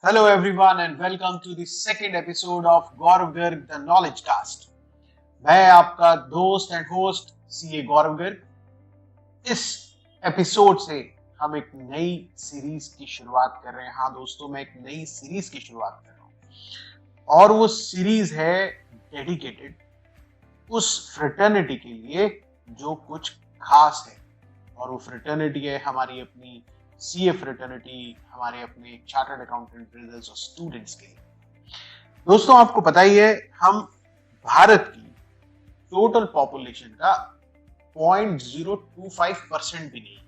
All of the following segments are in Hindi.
Hello everyone and welcome to the second episode of Gaurav Garg the knowledge cast. मैं आपका दोस्त and host CA Gaurav Garg. इस एपिसोड से हम एक नई सीरीज की शुरुआत कर रहे हैं। हाँ दोस्तों, मैं एक नई सीरीज की शुरुआत कर रहा हूँ और वो सीरीज है डेडिकेटेड उस फ्रेटर्निटी के लिए जो कुछ खास है। और वो फ्रेटर्निटी है हमारी अपनी सीए फ्रेटर्निटी, हमारे अपने चार्टर्ड अकाउंटेंट ब्रदर्स और स्टूडेंट्स के लिए। दोस्तों, आपको पता ही है हम भारत की टोटल पॉपुलेशन का 0.025% भी नहीं,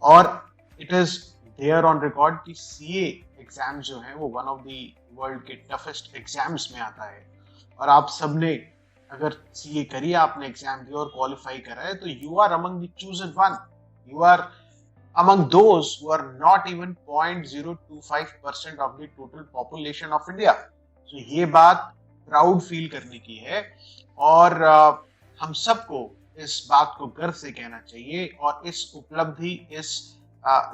और it is there on record कि सीए एग्जाम जो है वो वन ऑफ द वर्ल्ड के टफेस्ट एग्जाम्स में आता है। और आप सबने अगर सीए करिए, आपने एग्जाम दिया और क्वालिफाई करा है, तो you are among the chosen one. You are among those who are not even 0.025% of the total population of India. So ये बात प्राउड फील करने की है और हम सबको इस बात को गर्व से कहना चाहिए। और इस उपलब्धि, इस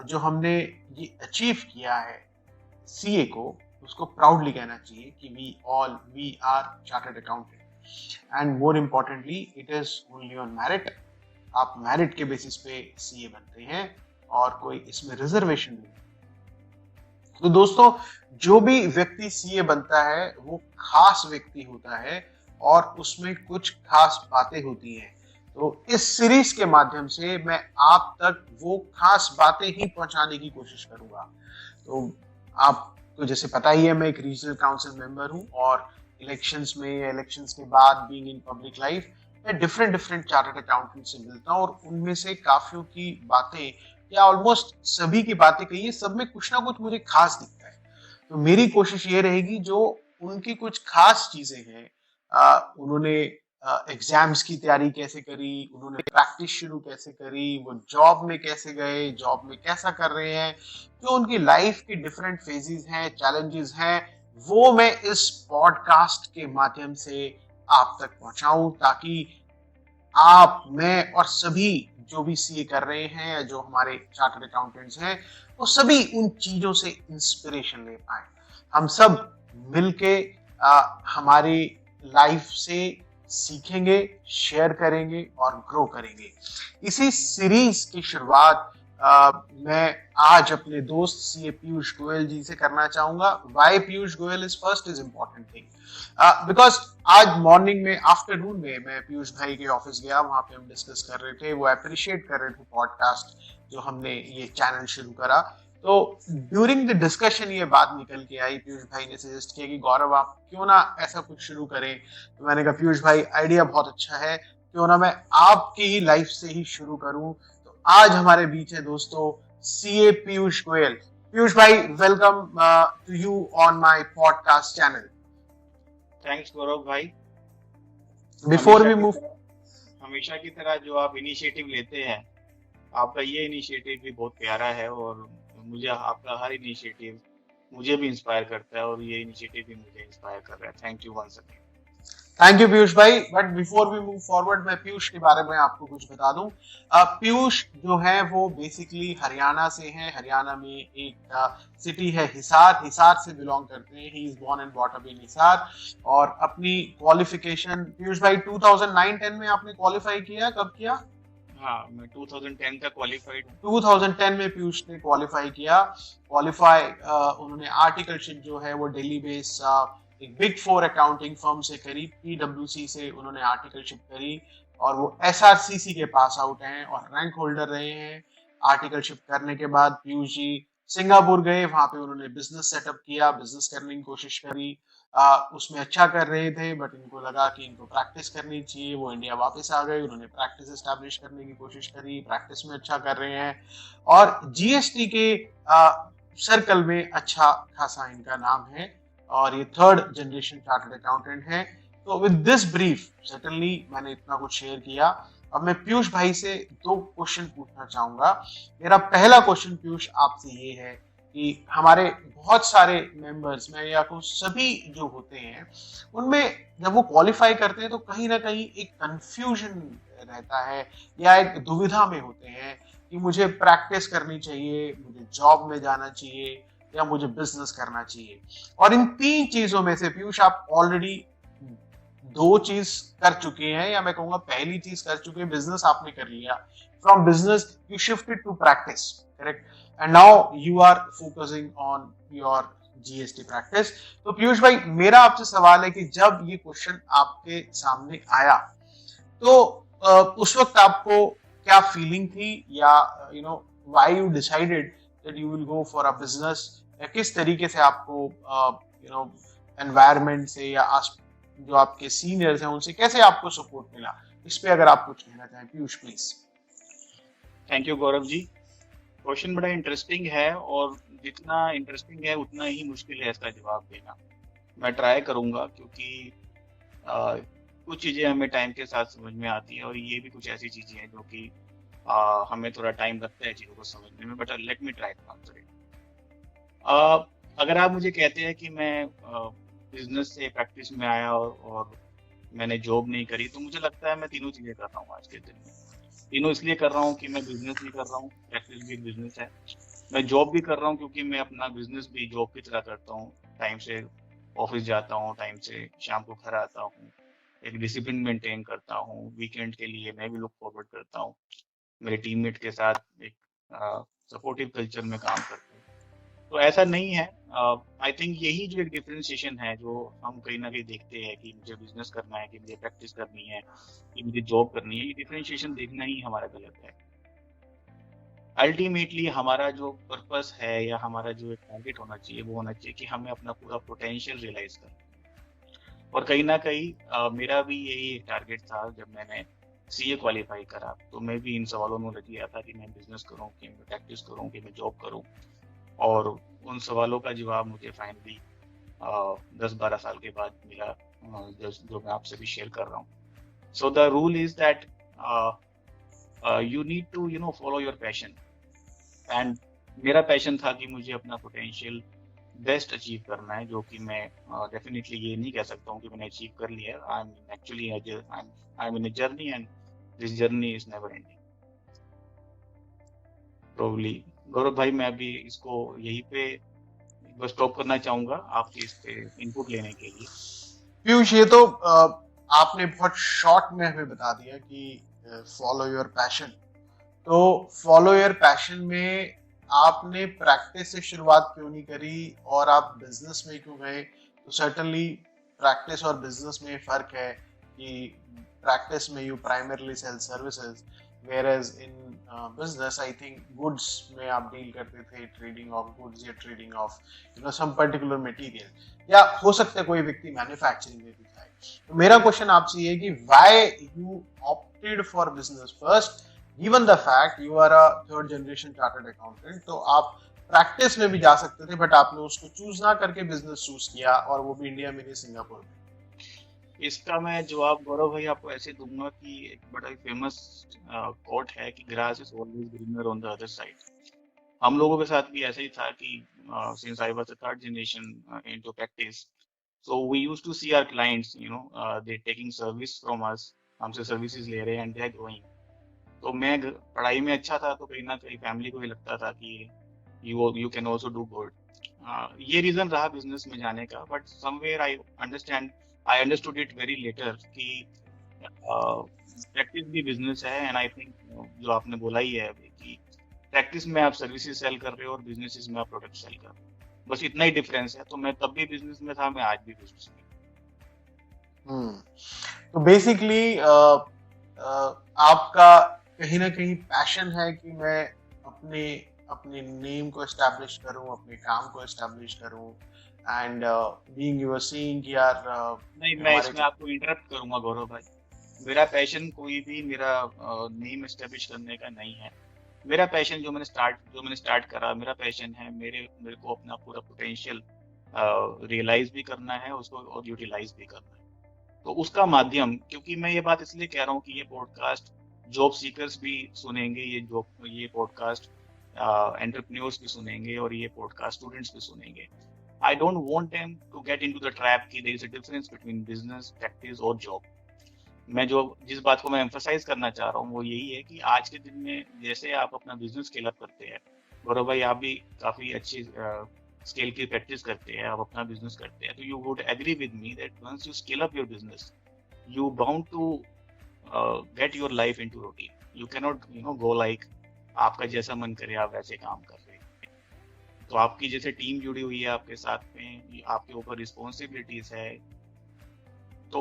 जो हमने ये अचीव किया है सीए को, उसको प्राउडली कहना चाहिए कि we are chartered accountant and more importantly it is only on merit. आप मेरिट के बेसिस पे सीए बनते हैं और कोई इसमें रिजर्वेशन नहीं। तो दोस्तों, जो भी व्यक्ति सीए बनता है वो खास व्यक्ति होता है और उसमें कुछ खास बातें होती हैं। तो इस सीरीज के माध्यम से मैं आप तक वो खास बातें ही पहुंचाने की कोशिश करूंगा। तो आपको जैसे पता ही है, मैं एक रीजनल काउंसिल मेंबर हूं और इलेक्शंस में या इलेक्शंस के बाद बीइंग इन पब्लिक लाइफ मैं डिफरेंट चार्टर्ड अकाउंटेंट से मिलता हूं और उनमें से काफियों की बातें या ऑलमोस्ट सभी की बातें कही है, सब में कुछ ना कुछ मुझे खास दिखता है। तो मेरी कोशिश ये रहेगी जो उनकी कुछ खास चीजें हैं, उन्होंने एग्जाम्स की तैयारी कैसे करी, उन्होंने प्रैक्टिस शुरू कैसे करी, वो जॉब में कैसे गए, जॉब में कैसा कर रहे हैं, जो उनकी लाइफ के डिफरेंट फेजेस हैं, चैलेंजेस हैं, वो मैं इस पॉडकास्ट के माध्यम से आप तक पहुंचाऊं, ताकि आप, मैं और सभी जो भी सीए कर रहे हैं या जो हमारे चार्टर्ड अकाउंटेंट्स हैं, वो सभी उन चीजों से इंस्पिरेशन ले पाए। हम सब मिलके हमारी लाइफ से सीखेंगे, शेयर करेंगे और ग्रो करेंगे। इसी सीरीज की शुरुआत मैं आज अपने दोस्त सीए पीयूष गोयल जी से करना चाहूंगा। Why Piyush Goyal is first is important thing because आज मॉर्निंग में, आफ्टरनून में मैं पीयूष भाई के ऑफिस गया, वहां पे हम डिस्कस कर रहे थे, वो अप्रिशिएट कर रहे थे पॉडकास्ट जो हमने ये चैनल शुरू करा। तो ड्यूरिंग द डिस्कशन ये बात निकल के आई, पीयूष भाई ने सजेस्ट किया कि गौरव आप क्यों ना ऐसा कुछ शुरू करें। तो मैंने कहा पीयूष भाई आइडिया बहुत अच्छा है, क्यों ना मैं आपकी ही लाइफ से ही शुरू करूं। तो आज हमारे बीच है दोस्तों सीए पीयूष गोयल। पीयूष भाई, welcome to you on my podcast channel. Thanks Gaurav भाई। बिफोर वी मूव, हमेशा की तरह जो आप इनिशिएटिव लेते हैं, आपका ये इनिशिएटिव भी बहुत प्यारा है और मुझे आपका हर इनिशिएटिव मुझे भी इंस्पायर करता है और ये इनिशिएटिव भी मुझे इंस्पायर कर रहा है। Thank you once again. Thank you Piyush भाई। But before we move forward, मैं पीयूष के बारे में आपको कुछ बता दूं। पीयूष जो है वो बेसिकली हरियाणा से है। हरियाणा में एक सिटी है हिसार, हिसार से बिलोंग करते हैं। He is born and brought up in Hisar. और अपनी क्वालिफिकेशन पीयूष भाई 2009-10 में आपने क्वालिफाई किया, कब किया? हाँ, मैं 2010 का क्वालिफाइड हूँ। 2010 में पीयूष ने क्वालिफाई किया। उन्होंने आर्टिकलशिप जो है वो दिल्ली बेस एक बिग 4 अकाउंटिंग फर्म से करी, पीडब्ल्यूसी से उन्होंने आर्टिकलशिप करी और वो एसआरसीसी के पास आउट हैं और रैंक होल्डर रहे हैं। आर्टिकलशिप करने के बाद पीयूष जी सिंगापुर गए, वहां पे उन्होंने बिजनेस सेटअप किया, बिजनेस करने की कोशिश करी। उसमें अच्छा कर रहे थे, बट इनको लगा कि इनको प्रैक्टिस करनी चाहिए। वो इंडिया वापस आ गए, उन्होंने प्रैक्टिस एस्टैब्लिश करने की कोशिश करी, प्रैक्टिस में अच्छा कर रहे हैं और जीएसटी के सर्कल में अच्छा खासा इनका नाम है और ये 3rd जनरेशन चार्टर्ड अकाउंटेंट है। तो विद दिस ब्रीफ सर्टेनली मैंने इतना कुछ शेयर किया। अब मैं पीयूष भाई से 2 क्वेश्चन पूछना चाहूंगा। मेरा पहला क्वेश्चन पीयूष आपसे ये है कि हमारे बहुत सारे मेंबर्स में या कुछ सभी जो होते हैं, उनमें जब वो क्वालिफाई करते हैं तो कहीं ना कहीं एक कंफ्यूजन रहता है या एक दुविधा में होते हैं कि मुझे प्रैक्टिस करनी चाहिए, मुझे जॉब में जाना चाहिए या मुझे बिजनेस करना चाहिए। और इन 3 चीजों में से पीयूष आप ऑलरेडी 2 चीज कर चुके हैं, या मैं कहूंगा पहली चीज कर चुके हैं, बिजनेस आपने कर लिया। From business you shifted to practice, correct, and now you are focusing on your GST practice. तो पीयूष भाई मेरा आपसे सवाल है कि जब ये क्वेश्चन आपके सामने आया तो उस वक्त आपको क्या फीलिंग थी, या why you decided that you will go for a business, या किस तरीके से आपको एनवायरनमेंट से या जो आपके सीनियर्स हैं उनसे कैसे आपको सपोर्ट मिला, इस पे अगर आप कुछ कहना चाहें Piyush please. Thank you Gaurav ji. Question बड़ा इंटरेस्टिंग है और जितना इंटरेस्टिंग है उतना ही मुश्किल है इसका जवाब देना। मैं ट्राई करूंगा क्योंकि कुछ चीज़ें हमें टाइम के साथ समझ में आती हैं और ये भी कुछ ऐसी चीज़ें हैं जो कि हमें थोड़ा टाइम लगता है चीज़ों को समझने में, but let me try to answer it. अगर आप मुझे कहते हैं कि मैं बिजनेस से प्रैक्टिस में आया और मैंने जॉब नहीं करी, तो मुझे लगता है मैं तीनों चीज़ें कर रहा हूँ आज के दिन में। तीनों इसलिए कर रहा हूँ कि मैं बिजनेस भी कर रहा हूँ, प्रैक्टिस भी एक बिजनेस है। मैं जॉब भी कर रहा हूँ क्योंकि मैं अपना बिजनेस भी जॉब की तरह करता हूँ। टाइम से ऑफिस जाता हूँ, टाइम से शाम को घर आता हूँ, एक डिसिप्लिन मेंटेन करता हूँ। वीकेंड के लिए मैं भी लुक फॉरवर्ड करता हूँ, मेरे टीममेट के साथ एक सपोर्टिव कल्चर में काम करता हूँ। तो ऐसा नहीं है। आई थिंक यही जो एक डिफरेंशिएशन है जो हम कहीं ना कहीं देखते हैं कि मुझे बिजनेस करना है, कि मुझे प्रैक्टिस करनी है, कि मुझे जॉब करनी है, ये डिफरेंशिएशन देखना ही हमारा गलत है। अल्टीमेटली हमारा जो पर्पस है या हमारा जो एक टारगेट होना चाहिए वो होना चाहिए कि हमें अपना पूरा पोटेंशियल रियलाइज करना है। और कहीं ना कहीं मेरा भी यही एक टारगेट था। जब मैंने सीए क्वालिफाई करा तो मैं भी इन सवालों में उलझ गया था कि मैं बिजनेस करूं, कि मैं प्रैक्टिस करूं, कि मैं जॉब करूं। और उन सवालों का जवाब मुझे फाइनली 10-12 साल के बाद मिला, जो मैं आपसे भी शेयर कर रहा हूँ। So the rule is that you need to follow your passion. And मेरा पैशन था कि मुझे अपना पोटेंशियल बेस्ट अचीव करना है, जो कि मैं डेफिनेटली ये नहीं कह सकता हूँ कि मैंने अचीव कर लिया है। I am in a journey and this journey is never ending. Probably Gaurav भाई मैं अभी इसको यहीं पे बस स्टॉप करना चाहूंगा आपके इस पे इनपुट लेने के लिए। पीयूष ये तो आपने बहुत शॉर्ट में हमें बता दिया कि फॉलो योर पैशन। तो फॉलो योर पैशन में आपने प्रैक्टिस से शुरुआत क्यों नहीं करी और आप बिजनेस में क्यों गए? तो सर्टेनली प्रैक्टिस और बिजनेस में फर्क है कि प्रैक्टिस में you primarily sale services, whereas in business I think goods में आप डील करते थे, ट्रेडिंग ऑफ गुड्स या trading of some particular material, या हो सकता है कोई व्यक्ति मैन्युफैक्चरिंग में भी था। तो मेरा क्वेश्चन आपसे ये है कि why you opted for business first given the fact you are a third generation chartered accountant? तो आप प्रैक्टिस में भी जा सकते थे बट आपने उसको चूज ना करके बिजनेस चूज किया, और वो भी इंडिया में नहीं सिंगापुर में। इसका मैं जवाब गौरव भाई आपको ऐसे दूंगा कि एक बड़ा ही फेमस कोट है कि grass is always greener on the other side. हम लोगों के साथ भी ऐसा ही था कि since I was the third generation into practice, so we used to see our clients they taking service from us, हमसे सर्विसेज ले रहे हैं एंड दे आर ग्रोइंग। तो मैं पढ़ाई में अच्छा था तो कहीं ना कहीं फैमिली को भी लगता था कि you can also do good. ये रीजन रहा बिजनेस में जाने का। But somewhere I understood it very later कि प्रैक्टिस भी बिजनेस है। एंड आई थिंक जो आपने बोला ही है अभी कि प्रैक्टिस में आप सर्विसेज सेल कर रहे हो और बिजनेस में आप प्रोडक्ट सेल कर रहे हो, बस इतना ही डिफरेंस है। तो मैं तब भी बिजनेस में था, मैं आज भी बिजनेस में। तो बेसिकली आपका कहीं ना कहीं पैशन है कि मैं अपने अपने नेम को एस्टैब्लिश करूं, अपने काम को एस्टैब्लिश करूं, and being you are seeing कि यार नहीं, मैं इसमें आपको इंटरप्ट करूंगा गौरव भाई। मेरा पैशन कोई भी मेरा नेम एस्टेब्लिश करने का नहीं है। मेरा पैशन जो मैंने स्टार्ट करा, मेरा पैशन है मेरे को अपना पूरा पोटेंशियल रियलाइज भी करना है, उसको और यूटिलाइज भी करना है। तो उसका माध्यम, क्योंकि मैं ये बात इसलिए कह रहा हूँ कि ये पॉडकास्ट जॉब सीकर्स भी सुनेंगे, ये पॉडकास्ट एंटरप्रेन्योर्स भी सुनेंगे और ये पॉडकास्ट स्टूडेंट्स भी सुनेंगे। I don't want them to get into the trap कि there is a difference between business, practice और जॉब। जिस बात को मैं एम्फसाइज करना चाह रहा हूँ वो यही है कि आज के दिन में जैसे आप अपना बिजनेस स्केल अप करते हैं, गौरव भाई आप भी काफी अच्छी स्केल की प्रैक्टिस करते हैं, आप अपना बिजनेस करते हैं, तो you would agree with me that once you scale up your business, you bound to get your life into routine. You cannot go like आपका जैसा मन करे आप वैसे काम कर रहे हैं। तो आपकी जैसे टीम जुड़ी हुई है आपके साथ में, आपके ऊपर रिस्पॉन्सिबिलिटीज है। तो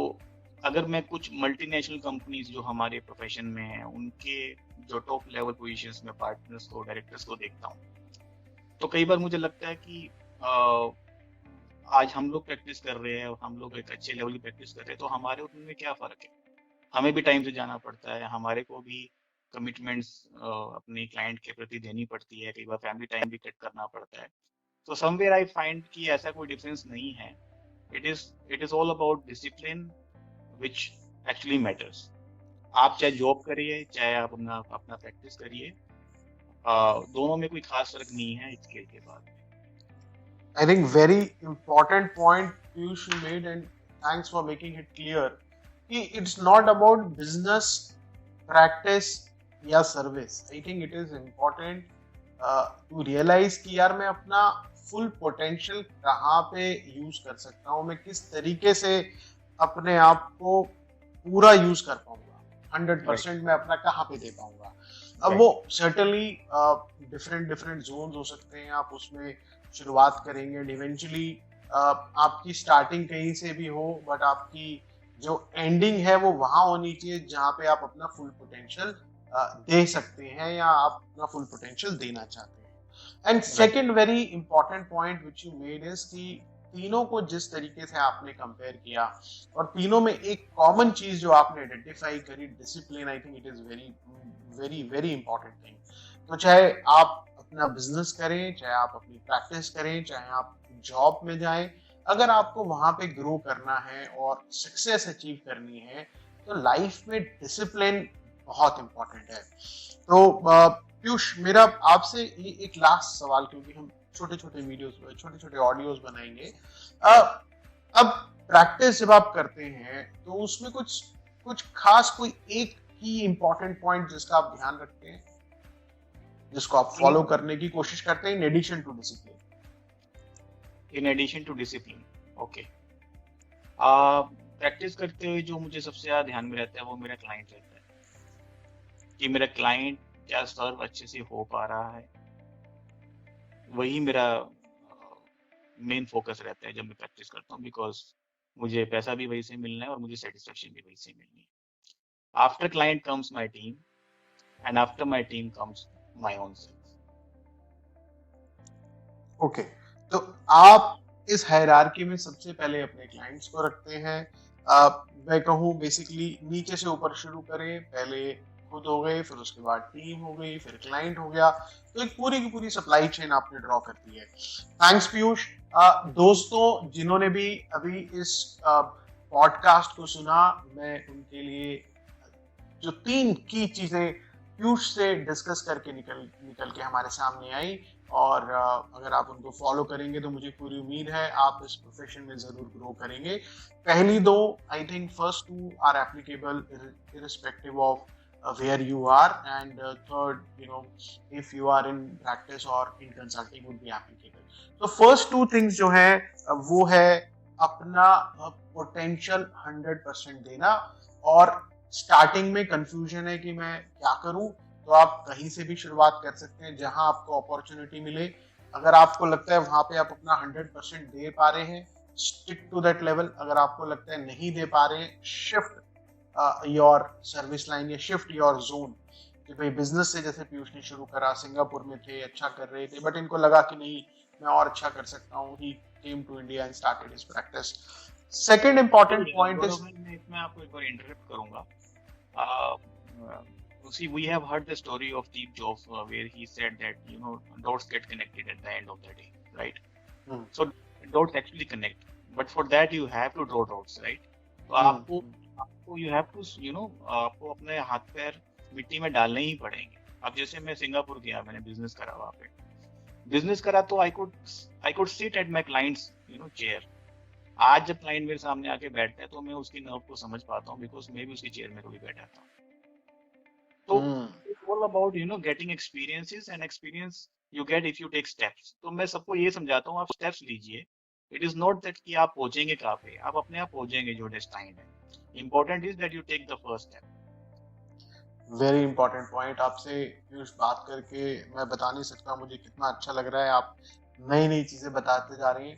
अगर मैं कुछ मल्टीनेशनल कंपनीज जो हमारे प्रोफेशन में हैं उनके जो टॉप लेवल पोजीशंस में पार्टनर्स को, डायरेक्टर्स को देखता हूँ, तो कई बार मुझे लगता है कि आज हम लोग प्रैक्टिस कर रहे हैं, हम लोग एक अच्छे लेवल की प्रैक्टिस कर रहे हैं, तो हमारे उनमें क्या फर्क है। हमें भी टाइम से जाना पड़ता है, हमारे को भी कमिटमेंट्स अपने क्लाइंट के प्रति देनी पड़ती है, कई बार फैमिली टाइम भी कट करना पड़ता है। तो समवेयर आई फाइंड कि ऐसा कोई डिफरेंस नहीं है। It is all about discipline which actually matters. आप चाहे जॉब करिए, चाहे आप अपना अपना प्रैक्टिस करिए, दोनों में कोई खास फर्क नहीं है स्केल के बाद। I think very important point Piyush you made, and thanks for making it clear कि it's not about business practice या service. I think it is important to realize कि यार मैं अपना full potential कहाँ पे use कर सकता हूँ, मैं किस तरीके से अपने आप को पूरा यूज कर पाऊंगा, 100% मैं अपना कहाँ पे दे पाऊंगा। अब वो सर्टनली डिफरेंट जोन्स हो सकते हैं, आप उसमें शुरुआत करेंगे एंड इवेंचुअली आपकी स्टार्टिंग कहीं से भी हो, बट आपकी जो एंडिंग है वो वहां होनी चाहिए जहाँ पे आप अपना फुल पोटेंशियल दे सकते हैं या आप अपना फुल पोटेंशियल देना चाहते हैं। And second very important point which you made is कि तीनों को जिस तरीके से आपने कंपेयर किया और तीनों में एक कॉमन चीज जो आपने आइडेंटिफाई करी, discipline, I think it is very very very important thing. तो चाहे आप अपना बिजनेस करें, चाहे आप अपनी प्रैक्टिस करें, चाहे आप जॉब में जाएं, अगर आपको वहां पे ग्रो करना है और सक्सेस अचीव करनी है तो लाइफ में डिसिप्लिन बहुत इंपॉर्टेंट है। तो पीयूष, मेरा आपसे एक लास्ट सवाल, क्योंकि हम छोटे छोटे वीडियोस, छोटे छोटे ऑडियोज बनाएंगे। अब प्रैक्टिस जब आप करते हैं तो उसमें कुछ कुछ खास कोई एक ही इंपॉर्टेंट पॉइंट जिसका आप ध्यान रखते हैं, जिसको आप फॉलो करने की कोशिश करते हैं in addition to discipline? In addition to discipline, okay. Practice करते हुए जो मुझे सबसे ज्यादा ध्यान में रहता है वो मेरा क्लाइंट रहता है, कि मेरा क्लाइंट क्या सर्व अच्छे से हो पा रहा है। वही मेरा मेन फोकस रहता है जब मैं प्रैक्टिस करता हूँ, बिकॉज मुझे पैसा भी वही से मिलना है और मुझे सेटिस्फेक्शन भी वही से मिलनी है। After client comes my team and after my team comes my own self. Okay, तो आप इस हायरार्की में सबसे पहले अपने क्लाइंट्स को रखते हैं। मैं कहूँ बेसिकली नीचे से ऊपर शुरू करें, पहले खुद हो गए, फिर उसके बाद टीम हो गई, फिर क्लाइंट हो गया, तो एक पूरी की पूरी सप्लाई चेन आपने ड्रॉ कर दी है। थैंक्स पीयूष। दोस्तों जिन्होंने भी अभी इस पॉडकास्ट को सुना, मैं उनके लिए जो 3 की चीजें पीयूष से डिस्कस करके निकल के हमारे सामने आई, और अगर आप उनको फॉलो करेंगे तो मुझे पूरी उम्मीद है आप इस प्रोफेशन में जरूर ग्रो करेंगे। पहली दो, I think first 2 are applicable irrespective of where you are, and third, if you are in practice or in consulting would be applicable. So first 2 things जो है वो है अपना पोटेंशियल 100% देना, और स्टार्टिंग में कंफ्यूजन है कि मैं क्या करूं, तो आप कहीं से भी शुरुआत कर सकते हैं जहां आपको अपॉर्चुनिटी मिले। अगर आपको लगता है वहां पे आप अपना 100% दे पा रहे हैं, स्टिक टू दैट लेवल। अगर आपको लगता है नहीं दे पा रहे हैं, शिफ्ट योर सर्विस लाइन या शिफ्ट योर जोन। कि भाई बिजनेस से जैसे पीयूष ने शुरू करा, सिंगापुर में थे, अच्छा कर रहे थे, बट इनको लगा कि नहीं मैं और अच्छा कर सकता हूँ, he came to India and started his practice. Second important point is, मैं इसमें आपको एक बार इंटरप्ट करूंगा। See, we have heard the story of Steve Jobs where he said that dots get connected at the end of the day, right? So dots actually connect, but for that you have to draw dots, right? तो आपको you have to आपको अपने हाथ पैर मिट्टी में डालने ही पड़ेंगे। अब जैसे मैं सिंगापुर गया, मैंने बिजनेस करा, वहाँ पे बिजनेस करा तो I could sit at my client's chair। आज जब क्लाइंट मेरे सामने आके बैठता है तो मैं उसकी नर्व को समझ पाता हूँ, बिकॉज मैं भी उसकी चेयर में कभी बैठा था। तो it's all about getting experiences, and experience you get if you take steps. तो मैं सबको ये समझाता हूँ, आप स्टेप्स लीजिए. इट इज नॉट दैट कि आप पहुंचेंगे कहाँ पे, आप अपने आप पहुंचेंगे जो डेस्टाइन है. Important is that you take the first step. Very important point. आपसे पीयूष बात करके मैं बता नहीं सकता मुझे कितना अच्छा लग रहा है. आप नई नई चीजें बताते जा रही हैं.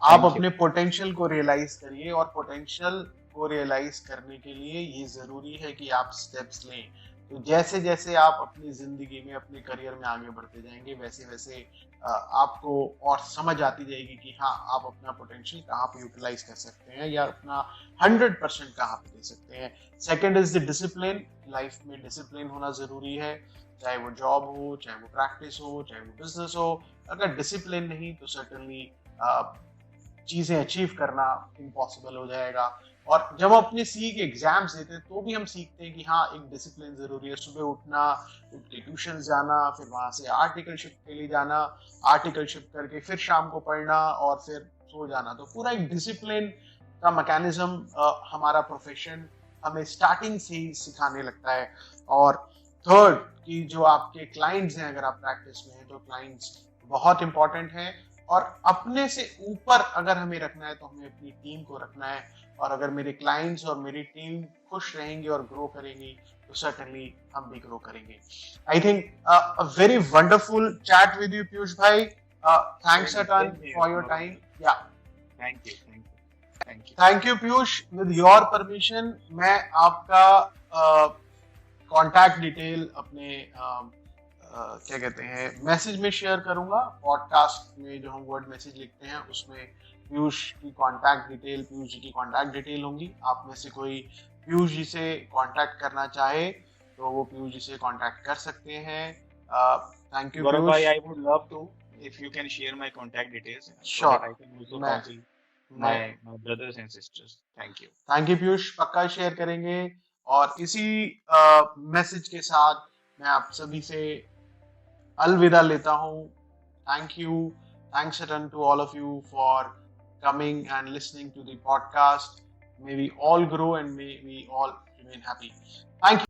आप अपने पोटेंशियल को रियलाइज करिए, और पोटेंशियल को रियलाइज करने के लिए ये जरूरी है कि आप स्टेप्स लें. तो जैसे जैसे आप अपनी जिंदगी में, अपने करियर में आगे बढ़ते जाएंगे, वैसे वैसे आपको और समझ आती जाएगी कि हाँ, आप अपना पोटेंशियल कहाँ पे यूटिलाइज कर सकते हैं, या अपना 100% कहाँ पे दे सकते हैं. Second is the discipline. Life में डिसिप्लिन होना जरूरी है, चाहे वो जॉब हो, चाहे वो प्रैक्टिस हो, चाहे वो बिजनेस हो. अगर डिसिप्लिन नहीं तो सर्टेनली चीजें अचीव करना इम्पॉसिबल हो जाएगा. और जब हम अपने सी के एग्जाम्स देते हैं तो भी हम सीखते हैं कि हाँ, एक डिसिप्लिन जरूरी है. सुबह उठना, उठ के ट्यूशन जाना, फिर वहां से आर्टिकल शिफ्ट के लिए जाना, आर्टिकल शिफ्ट करके फिर शाम को पढ़ना और फिर सो जाना. तो पूरा एक डिसिप्लिन का मैकेनिज्म हमारा प्रोफेशन हमें स्टार्टिंग से ही सिखाने लगता है. और थर्ड, कि जो आपके क्लाइंट्स हैं, अगर आप प्रैक्टिस में हैं तो क्लाइंट्स बहुत इंपॉर्टेंट हैं. और अपने से ऊपर अगर हमें रखना है तो हमें अपनी टीम को रखना है. और अगर मेरे क्लाइंट्स और मेरी टीम खुश रहेंगे और ग्रो करेंगी तो सर्टेनली हम भी ग्रो करेंगे. I think a very wonderful chat with you Piyush भाई. Thanks a ton for your time. Yeah, thank you. Thank you Piyush. With your permission मैं आपका कॉन्टैक्ट डिटेल अपने क्या कहते हैं, मैसेज में शेयर करूंगा. पॉडकास्ट में जो हम वर्ड मैसेज लिखते हैं उसमें पीयूष की कॉन्टैक्ट डिटेल, पीयूष जी की कॉन्टैक्ट डिटेल होंगी. आप में से कोई पीयूष जी से कॉन्टैक्ट करना चाहे तो वो पीयूष जी से कॉन्टैक्ट कर सकते हैं. Thank you Piyush. I would love to if you can share my contact details so that I can also counsel my brothers and sisters. Thank you. Thank you Piyush. पक्का शेयर करेंगे. और इसी मैसेज के साथ मैं आप सभी से अलविदा लेता हूँ. Thank you. Thanks a ton to all of you for coming and listening to the podcast. May we all grow and may we all remain happy. Thank you.